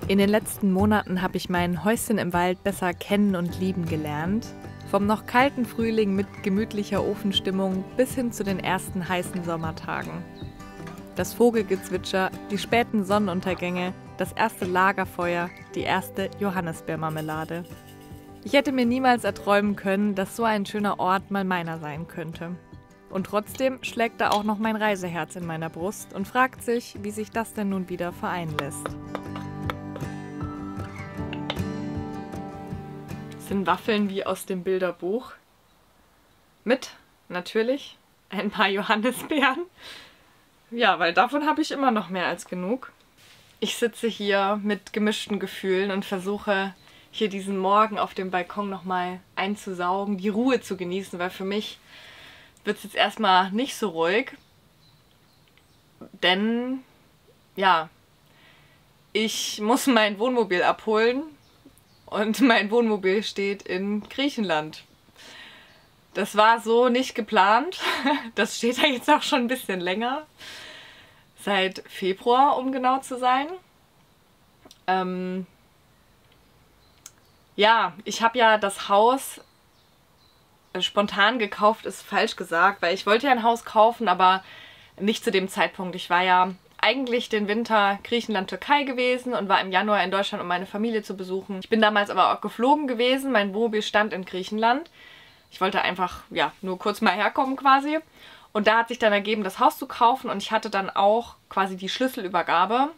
In den letzten Monaten habe ich mein Häuschen im Wald besser kennen und lieben gelernt. Vom noch kalten Frühling mit gemütlicher Ofenstimmung bis hin zu den ersten heißen Sommertagen. Das Vogelgezwitscher, die späten Sonnenuntergänge, das erste Lagerfeuer, die erste Johannisbeermarmelade. Ich hätte mir niemals erträumen können, dass so ein schöner Ort mal meiner sein könnte. Und trotzdem schlägt da auch noch mein Reiseherz in meiner Brust und fragt sich, wie sich das denn nun wieder vereinen lässt. Das sind Waffeln wie aus dem Bilderbuch. Mit, natürlich, ein paar Johannisbeeren. Ja, weil davon habe ich immer noch mehr als genug. Ich sitze hier mit gemischten Gefühlen und versuche hier diesen Morgen auf dem Balkon nochmal einzusaugen, die Ruhe zu genießen, weil für mich wird es jetzt erstmal nicht so ruhig. Denn, ja, ich muss mein Wohnmobil abholen und mein Wohnmobil steht in Griechenland. Das war so nicht geplant. Das steht da jetzt auch schon ein bisschen länger. Seit Februar, um genau zu sein. Ja, ich habe ja das Haus spontan gekauft, ist falsch gesagt, weil ich wollte ja ein Haus kaufen, aber nicht zu dem Zeitpunkt. Ich war ja eigentlich den Winter Griechenland, Türkei gewesen und war im Januar in Deutschland, um meine Familie zu besuchen. Ich bin damals aber auch geflogen gewesen. Mein Wohnmobil stand in Griechenland. Ich wollte einfach, ja, nur kurz mal herkommen quasi. Und da hat sich dann ergeben, das Haus zu kaufen und ich hatte dann auch quasi die Schlüsselübergabe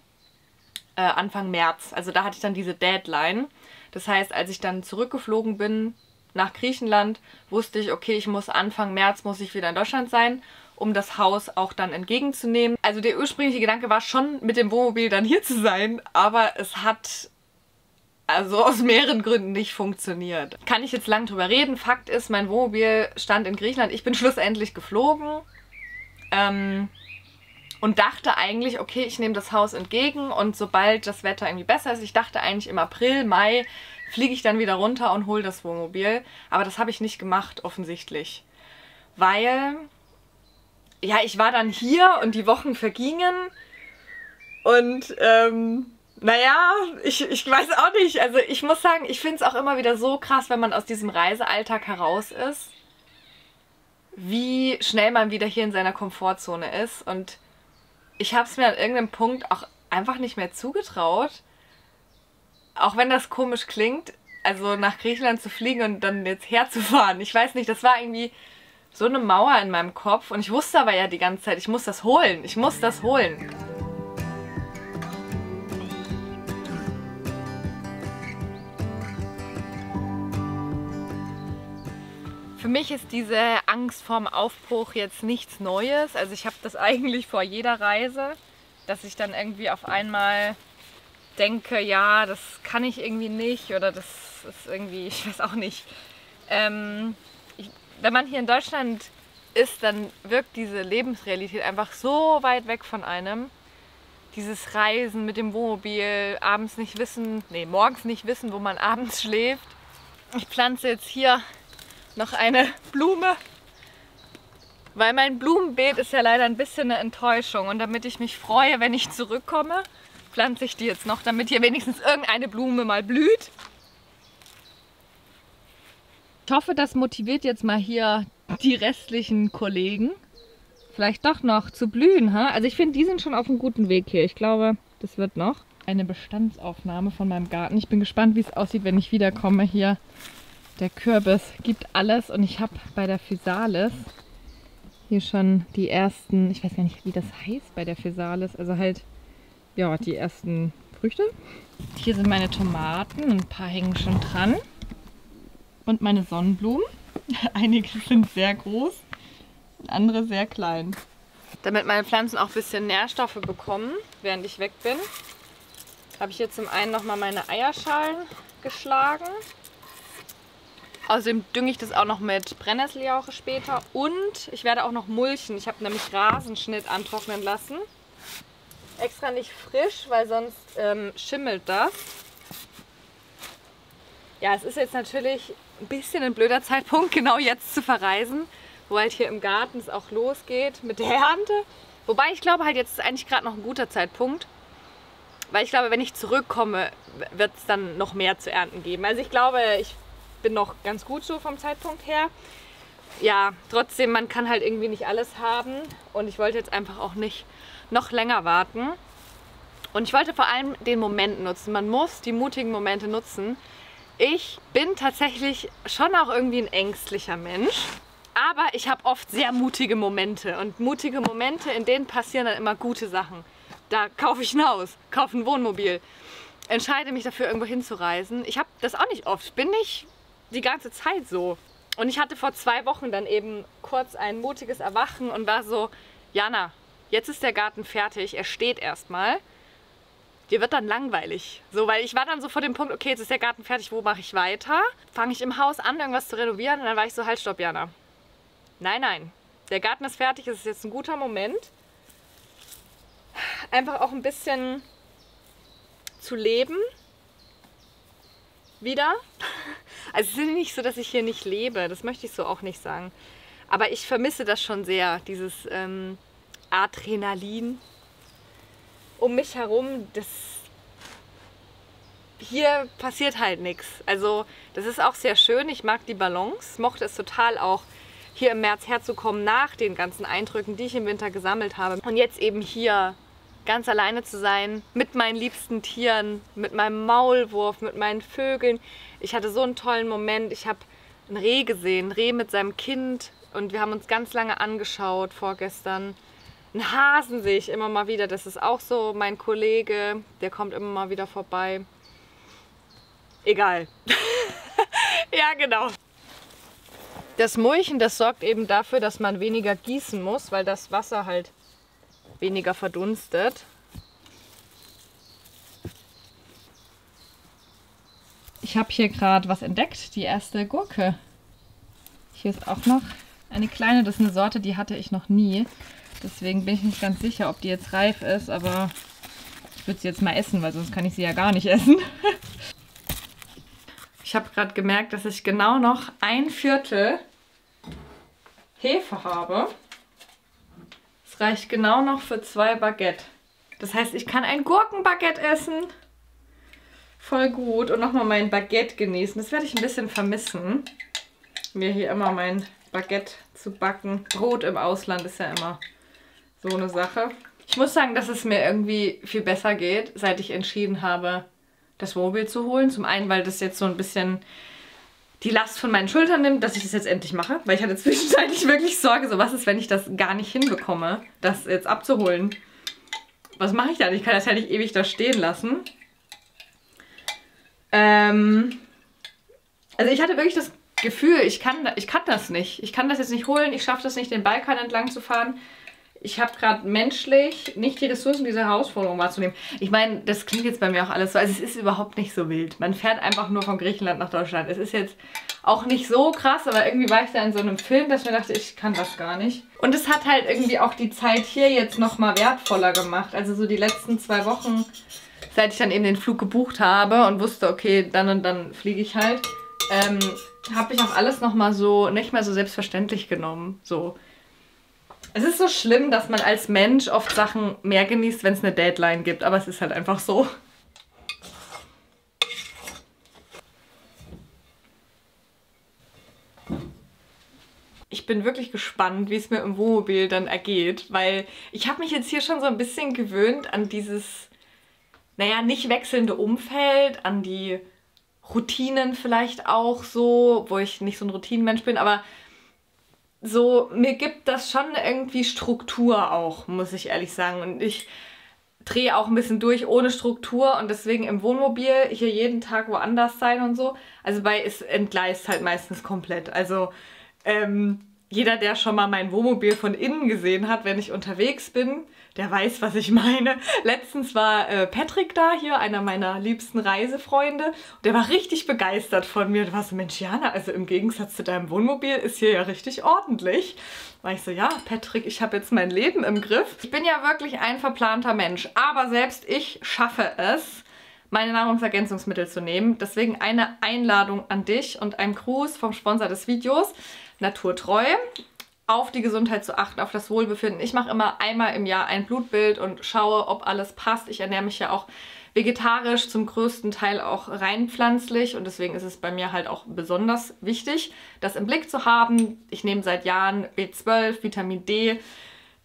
Anfang März. Also da hatte ich dann diese Deadline. Das heißt, als ich dann zurückgeflogen bin nach Griechenland, wusste ich, okay, ich muss Anfang März muss ich wieder in Deutschland sein, um das Haus auch dann entgegenzunehmen. Also der ursprüngliche Gedanke war schon, mit dem Wohnmobil dann hier zu sein, aber es hat also aus mehreren Gründen nicht funktioniert. Kann ich jetzt lang drüber reden. Fakt ist, mein Wohnmobil stand in Griechenland. Ich bin schlussendlich geflogen und dachte eigentlich, okay, ich nehme das Haus entgegen und sobald das Wetter irgendwie besser ist, ich dachte eigentlich im April, Mai, fliege ich dann wieder runter und hole das Wohnmobil. Aber das habe ich nicht gemacht, offensichtlich. Weil, ja, ich war dann hier und die Wochen vergingen und naja, ich weiß auch nicht. Also ich muss sagen, ich finde es auch immer wieder so krass, wenn man aus diesem Reisealltag heraus ist, wie schnell man wieder hier in seiner Komfortzone ist. Und ich habe es mir an irgendeinem Punkt auch einfach nicht mehr zugetraut. Auch wenn das komisch klingt, also nach Griechenland zu fliegen und dann jetzt herzufahren. Ich weiß nicht, das war irgendwie so eine Mauer in meinem Kopf. Und ich wusste aber ja die ganze Zeit, ich muss das holen. Ich muss das holen. Für mich ist diese Angst vorm Aufbruch jetzt nichts Neues. Also ich habe das eigentlich vor jeder Reise, dass ich dann irgendwie auf einmal denke, ja, das kann ich irgendwie nicht oder das ist irgendwie, ich weiß auch nicht. Wenn man hier in Deutschland ist, dann wirkt diese Lebensrealität einfach so weit weg von einem. Dieses Reisen mit dem Wohnmobil, abends nicht wissen, morgens nicht wissen, wo man abends schläft. Ich pflanze jetzt hier noch eine Blume, weil mein Blumenbeet ist ja leider ein bisschen eine Enttäuschung und damit ich mich freue, wenn ich zurückkomme, pflanze ich die jetzt noch, damit hier wenigstens irgendeine Blume mal blüht. Ich hoffe, das motiviert jetzt mal hier die restlichen Kollegen, vielleicht doch noch zu blühen. Also ich finde, die sind schon auf einem guten Weg hier. Ich glaube, das wird noch eine Bestandsaufnahme von meinem Garten. Ich bin gespannt, wie es aussieht, wenn ich wiederkomme hier. Der Kürbis gibt alles und ich habe bei der Physalis hier schon die ersten, ich weiß gar nicht, wie das heißt bei der Physalis, also halt, ja, die ersten Früchte. Hier sind meine Tomaten, ein paar hängen schon dran. Und meine Sonnenblumen. Einige sind sehr groß und andere sehr klein. Damit meine Pflanzen auch ein bisschen Nährstoffe bekommen, während ich weg bin, habe ich hier zum einen nochmal meine Eierschalen geschlagen. Außerdem dünge ich das auch noch mit Brennnesseljauche später und ich werde auch noch mulchen. Ich habe nämlich Rasenschnitt antrocknen lassen. Extra nicht frisch, weil sonst schimmelt das. Ja, es ist jetzt natürlich ein bisschen ein blöder Zeitpunkt, genau jetzt zu verreisen, wo halt hier im Garten es auch losgeht mit der Ernte. Wobei ich glaube halt, jetzt ist eigentlich gerade noch ein guter Zeitpunkt. Weil ich glaube, wenn ich zurückkomme, wird es dann noch mehr zu ernten geben. Also ich glaube, ich bin noch ganz gut so vom Zeitpunkt her. Ja, trotzdem, man kann halt irgendwie nicht alles haben. Und ich wollte jetzt einfach auch nicht noch länger warten. Und ich wollte vor allem den Moment nutzen. Man muss die mutigen Momente nutzen. Ich bin tatsächlich schon auch irgendwie ein ängstlicher Mensch. Aber ich habe oft sehr mutige Momente. Und mutige Momente, in denen passieren dann immer gute Sachen. Da kaufe ich ein Haus, kaufe ein Wohnmobil, entscheide mich dafür, irgendwo hinzureisen. Ich habe das auch nicht oft. Ich bin nicht die ganze Zeit so. Und ich hatte vor 2 Wochen dann eben kurz ein mutiges Erwachen und war so, Jana, jetzt ist der Garten fertig, er steht erstmal. Dir wird dann langweilig. So, weil ich war dann so vor dem Punkt, okay, jetzt ist der Garten fertig, wo mache ich weiter? Fange ich im Haus an, irgendwas zu renovieren? Und dann war ich so, halt, stopp, Jana. Nein, nein. Der Garten ist fertig, es ist jetzt ein guter Moment. Einfach auch ein bisschen zu leben. Wieder. Also es ist nicht so, dass ich hier nicht lebe. Das möchte ich so auch nicht sagen. Aber ich vermisse das schon sehr, dieses Adrenalin um mich herum. Hier passiert halt nichts. Also das ist auch sehr schön. Ich mag die Balance. Mochte es total auch, hier im März herzukommen nach den ganzen Eindrücken, die ich im Winter gesammelt habe. Und jetzt eben hier ganz alleine zu sein, mit meinen liebsten Tieren, mit meinem Maulwurf, mit meinen Vögeln. Ich hatte so einen tollen Moment. Ich habe ein Reh gesehen, ein Reh mit seinem Kind. Und wir haben uns ganz lange angeschaut vorgestern. Einen Hasen sehe ich immer mal wieder. Das ist auch so mein Kollege. Der kommt immer mal wieder vorbei. Egal. Ja, genau. Das Mulchen, das sorgt eben dafür, dass man weniger gießen muss, weil das Wasser halt weniger verdunstet. Ich habe hier gerade was entdeckt, die erste Gurke. Hier ist auch noch eine kleine, das ist eine Sorte, die hatte ich noch nie. Deswegen bin ich nicht ganz sicher, ob die jetzt reif ist, aber ich würde sie jetzt mal essen, weil sonst kann ich sie ja gar nicht essen. Ich habe gerade gemerkt, dass ich genau noch 1/4 Hefe habe. Es reicht genau noch für 2 Baguette. Das heißt, ich kann ein Gurkenbaguette essen. Voll gut. Und nochmal mein Baguette genießen. Das werde ich ein bisschen vermissen. Mir hier immer mein Baguette zu backen. Brot im Ausland ist ja immer so eine Sache. Ich muss sagen, dass es mir irgendwie viel besser geht, seit ich entschieden habe, das Wohnmobil zu holen. Zum einen, weil das jetzt so ein bisschen die Last von meinen Schultern nimmt, dass ich das jetzt endlich mache. Weil ich hatte zwischenzeitlich wirklich Sorge, so was ist, wenn ich das gar nicht hinbekomme, das jetzt abzuholen. Was mache ich dann? Ich kann das ja nicht ewig da stehen lassen. Also ich hatte wirklich das Gefühl, ich kann das nicht. Ich kann das jetzt nicht holen, ich schaffe das nicht, den Balkan entlang zu fahren. Ich habe gerade menschlich nicht die Ressourcen, diese Herausforderung wahrzunehmen. Ich meine, das klingt jetzt bei mir auch alles so, also es ist überhaupt nicht so wild. Man fährt einfach nur von Griechenland nach Deutschland. Es ist jetzt auch nicht so krass, aber irgendwie war ich da in so einem Film, dass ich mir dachte, ich kann das gar nicht. Und es hat halt irgendwie auch die Zeit hier jetzt nochmal wertvoller gemacht. Also so die letzten 2 Wochen, seit ich dann eben den Flug gebucht habe und wusste, okay, dann und dann fliege ich halt, habe ich auch alles nochmal so, nicht mehr so selbstverständlich genommen. So. Es ist so schlimm, dass man als Mensch oft Sachen mehr genießt, wenn es eine Deadline gibt, aber es ist halt einfach so. Ich bin wirklich gespannt, wie es mir im Wohnmobil dann ergeht, weil ich habe mich jetzt hier schon so ein bisschen gewöhnt an dieses, naja, nicht wechselnde Umfeld, an die Routinen vielleicht auch so, wo ich nicht so ein Routinenmensch bin, aber so, mir gibt das schon irgendwie Struktur auch, muss ich ehrlich sagen. Und ich drehe auch ein bisschen durch ohne Struktur und deswegen im Wohnmobil hier jeden Tag woanders sein und so. Also es entgleist halt meistens komplett. Also jeder, der schon mal mein Wohnmobil von innen gesehen hat, wenn ich unterwegs bin, der weiß, was ich meine. Letztens war Patrick da, hier, einer meiner liebsten Reisefreunde. Und der war richtig begeistert von mir. Der war so, Mensch, Jana, also im Gegensatz zu deinem Wohnmobil ist hier ja richtig ordentlich. War ich so, ja, Patrick, ich habe jetzt mein Leben im Griff. Ich bin ja wirklich ein verplanter Mensch, aber selbst ich schaffe es, meine Nahrungsergänzungsmittel zu nehmen. Deswegen eine Einladung an dich und ein Gruß vom Sponsor des Videos, Naturtreu, auf die Gesundheit zu achten, auf das Wohlbefinden. Ich mache immer einmal im Jahr ein Blutbild und schaue, ob alles passt. Ich ernähre mich ja auch vegetarisch, zum größten Teil auch rein pflanzlich und deswegen ist es bei mir halt auch besonders wichtig, das im Blick zu haben. Ich nehme seit Jahren B12, Vitamin D.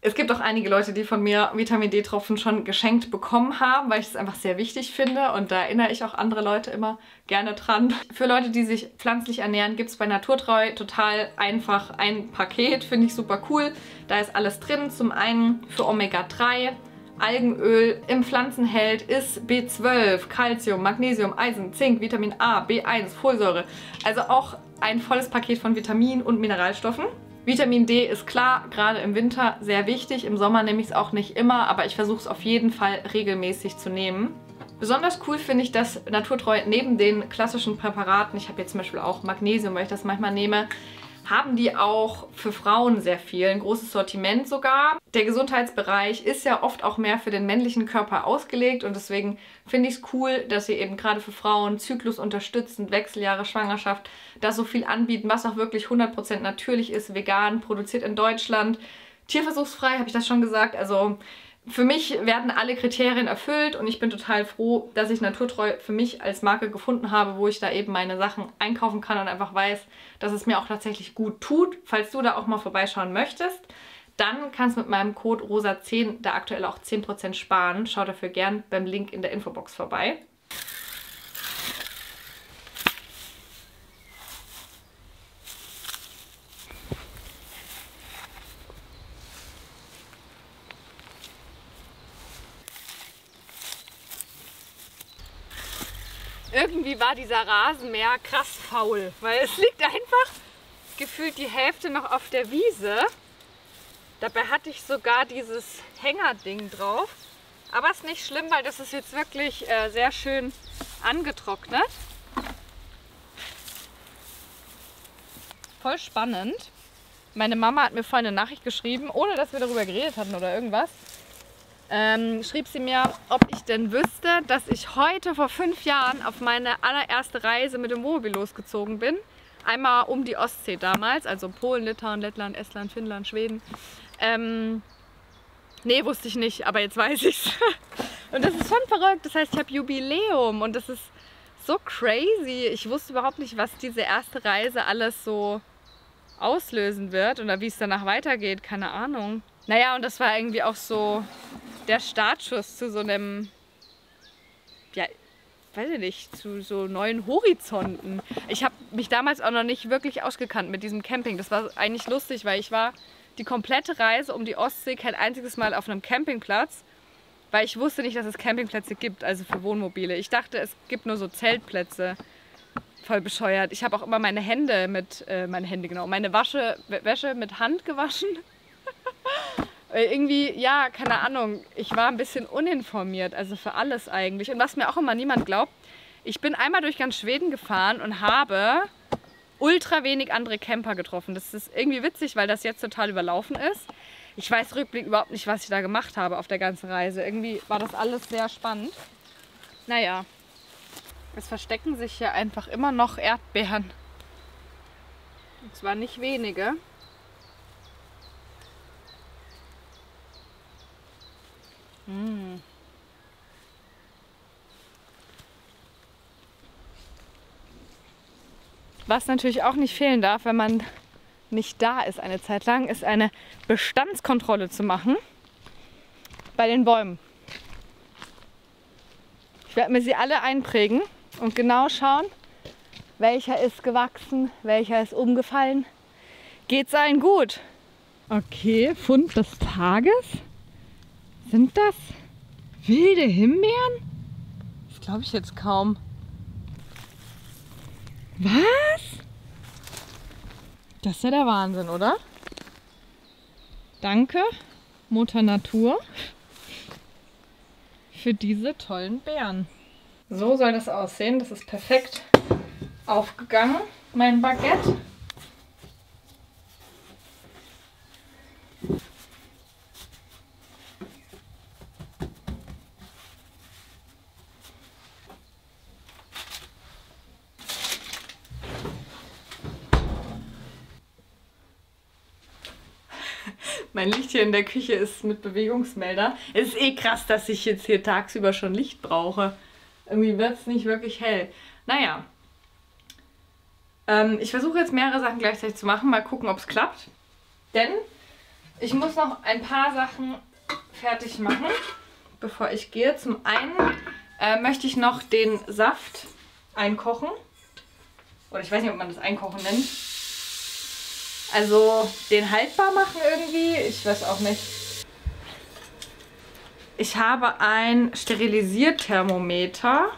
Es gibt auch einige Leute, die von mir Vitamin D-Tropfen schon geschenkt bekommen haben, weil ich es einfach sehr wichtig finde und da erinnere ich auch andere Leute immer gerne dran. Für Leute, die sich pflanzlich ernähren, gibt es bei Naturtreu total einfach ein Paket, finde ich super cool. Da ist alles drin, zum einen für Omega-3, Algenöl im Pflanzenheld ist B12, Calcium, Magnesium, Eisen, Zink, Vitamin A, B1, Folsäure. Also auch ein volles Paket von Vitaminen und Mineralstoffen. Vitamin D ist klar, gerade im Winter sehr wichtig. Im Sommer nehme ich es auch nicht immer, aber ich versuche es auf jeden Fall regelmäßig zu nehmen. Besonders cool finde ich, dass Naturtreu neben den klassischen Präparaten, ich habe jetzt zum Beispiel auch Magnesium, weil ich das manchmal nehme, haben die auch für Frauen sehr viel, ein großes Sortiment sogar. Der Gesundheitsbereich ist ja oft auch mehr für den männlichen Körper ausgelegt und deswegen finde ich es cool, dass sie eben gerade für Frauen Zyklus unterstützend, Wechseljahre, Schwangerschaft, da so viel anbieten, was auch wirklich 100% natürlich ist, vegan, produziert in Deutschland, tierversuchsfrei, habe ich das schon gesagt, also für mich werden alle Kriterien erfüllt und ich bin total froh, dass ich Naturtreu für mich als Marke gefunden habe, wo ich da eben meine Sachen einkaufen kann und einfach weiß, dass es mir auch tatsächlich gut tut. Falls du da auch mal vorbeischauen möchtest, dann kannst du mit meinem Code ROSA10 da aktuell auch 10% sparen. Schau dafür gern beim Link in der Infobox vorbei. Irgendwie war dieser Rasenmäher krass faul, weil es liegt einfach gefühlt die Hälfte noch auf der Wiese. Dabei hatte ich sogar dieses Hängerding drauf. Aber ist nicht schlimm, weil das ist jetzt wirklich sehr schön angetrocknet. Voll spannend. Meine Mama hat mir vorhin eine Nachricht geschrieben, ohne dass wir darüber geredet hatten oder irgendwas. Schrieb sie mir, ob ich denn wüsste, dass ich heute vor 5 Jahren auf meine allererste Reise mit dem Wohnmobil losgezogen bin. Einmal um die Ostsee damals, also Polen, Litauen, Lettland, Estland, Finnland, Schweden. Nee, wusste ich nicht, aber jetzt weiß ich's. Und das ist schon verrückt, das heißt, ich habe Jubiläum und das ist so crazy. Ich wusste überhaupt nicht, was diese erste Reise alles so auslösen wird oder wie es danach weitergeht, keine Ahnung. Naja, und das war irgendwie auch so der Startschuss zu so einem, ja, weiß ich nicht, zu so neuen Horizonten. Ich habe mich damals auch noch nicht wirklich ausgekannt mit diesem Camping. Das war eigentlich lustig, weil ich war die komplette Reise um die Ostsee kein einziges Mal auf einem Campingplatz, weil ich wusste nicht, dass es Campingplätze gibt, also für Wohnmobile. Ich dachte, es gibt nur so Zeltplätze. Voll bescheuert. Ich habe auch immer meine Hände mit, meine Wäsche mit Hand gewaschen. Irgendwie, ja, keine Ahnung, ich war ein bisschen uninformiert, also für alles eigentlich. Und was mir auch immer niemand glaubt, ich bin einmal durch ganz Schweden gefahren und habe ultra wenig andere Camper getroffen. Das ist irgendwie witzig, weil das jetzt total überlaufen ist. Ich weiß rückblickend überhaupt nicht, was ich da gemacht habe auf der ganzen Reise. Irgendwie war das alles sehr spannend. Naja, es verstecken sich hier einfach immer noch Erdbeeren. Und zwar nicht wenige. Was natürlich auch nicht fehlen darf, wenn man nicht da ist eine Zeit lang, ist eine Bestandskontrolle zu machen bei den Bäumen. Ich werde mir sie alle einprägen und genau schauen, welcher ist gewachsen, welcher ist umgefallen. Geht's allen gut? Okay, Fund des Tages. Sind das wilde Himbeeren? Das glaube ich jetzt kaum. Was? Das ist ja der Wahnsinn, oder? Danke, Mutter Natur, für diese tollen Beeren. So soll das aussehen. Das ist perfekt aufgegangen, mein Baguette. Mein Licht hier in der Küche ist mit Bewegungsmelder. Es ist eh krass, dass ich jetzt hier tagsüber schon Licht brauche. Irgendwie wird es nicht wirklich hell. Naja. Ich versuche jetzt mehrere Sachen gleichzeitig zu machen. Mal gucken, ob es klappt. Denn ich muss noch ein paar Sachen fertig machen, bevor ich gehe. Zum einen möchte ich noch den Saft einkochen. Oder ich weiß nicht, ob man das Einkochen nennt. Also den haltbar machen irgendwie. Ich weiß auch nicht. Ich habe ein Sterilisierthermometer.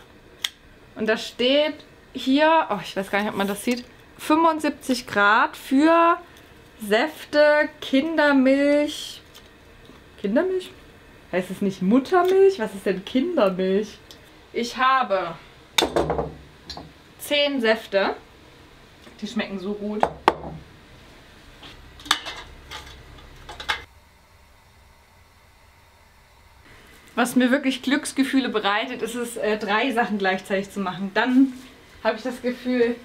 Und da steht hier, oh, ich weiß gar nicht, ob man das sieht, 75 Grad für Säfte, Kindermilch. Kindermilch? Heißt es nicht Muttermilch? Was ist denn Kindermilch? Ich habe 10 Säfte. Die schmecken so gut. Was mir wirklich Glücksgefühle bereitet, ist es, 3 Sachen gleichzeitig zu machen. Dann habe ich das Gefühl,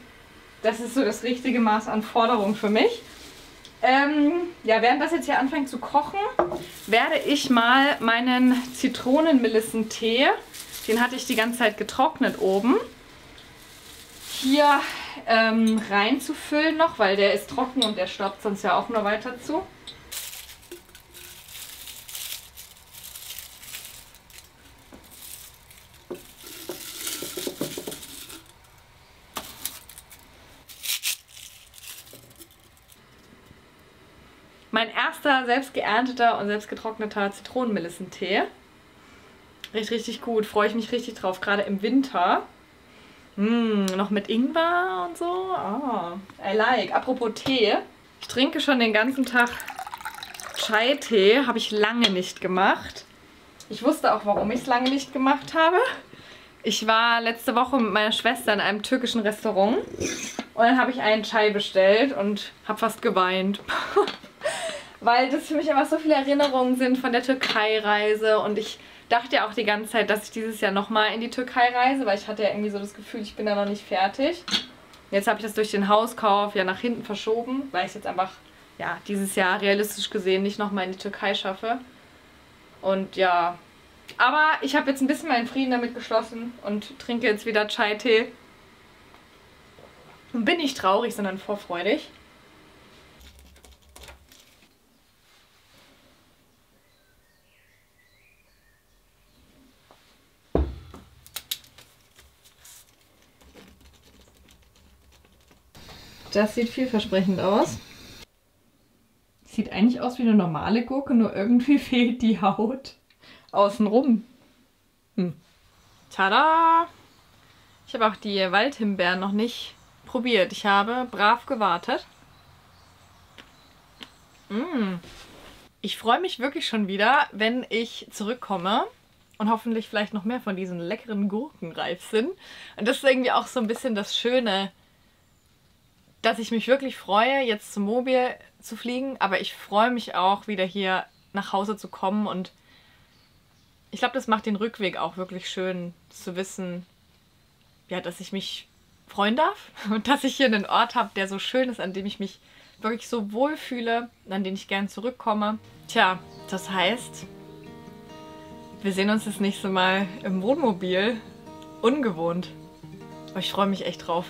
das ist so das richtige Maß an Forderung für mich. Ja, während das jetzt hier anfängt zu kochen, werde ich mal meinen Zitronenmelissentee, den hatte ich die ganze Zeit getrocknet oben, hier reinzufüllen noch, weil der ist trocken und der staubt sonst ja auch nur weiter zu. Mein erster selbst geernteter und selbst getrockneter Zitronenmelissentee. Richtig, richtig gut. Freue ich mich richtig drauf. Gerade im Winter. Noch mit Ingwer und so. Oh, I like. Apropos Tee. Ich trinke schon den ganzen Tag Chai-Tee. Habe ich lange nicht gemacht. Ich wusste auch, warum ich es lange nicht gemacht habe. Ich war letzte Woche mit meiner Schwester in einem türkischen Restaurant. Und dann habe ich einen Chai bestellt und habe fast geweint. Weil das für mich einfach so viele Erinnerungen sind von der Türkei-Reise. Und ich dachte ja auch die ganze Zeit, dass ich dieses Jahr nochmal in die Türkei reise, weil ich hatte ja irgendwie so das Gefühl, ich bin da noch nicht fertig. Jetzt habe ich das durch den Hauskauf ja nach hinten verschoben, weil ich es jetzt einfach, ja, dieses Jahr realistisch gesehen nicht nochmal in die Türkei schaffe. Und ja, aber ich habe jetzt ein bisschen meinen Frieden damit geschlossen und trinke jetzt wieder Chai-Tee. Und bin nicht traurig, sondern vorfreudig. Das sieht vielversprechend aus. Sieht eigentlich aus wie eine normale Gurke, nur irgendwie fehlt die Haut außenrum. Tada! Ich habe auch die Waldhimbeeren noch nicht probiert. Ich habe brav gewartet. Ich freue mich wirklich schon wieder, wenn ich zurückkomme und hoffentlich vielleicht noch mehr von diesen leckeren Gurken reif sind. Und das ist irgendwie auch so ein bisschen das Schöne, dass ich mich wirklich freue, jetzt zum Mobil zu fliegen, aber ich freue mich auch, wieder hier nach Hause zu kommen und ich glaube, das macht den Rückweg auch wirklich schön zu wissen, ja, dass ich mich freuen darf und dass ich hier einen Ort habe, der so schön ist, an dem ich mich wirklich so wohl fühle, an den ich gern zurückkomme. Tja, das heißt, wir sehen uns das nächste Mal im Wohnmobil. Ungewohnt. Aber ich freue mich echt drauf.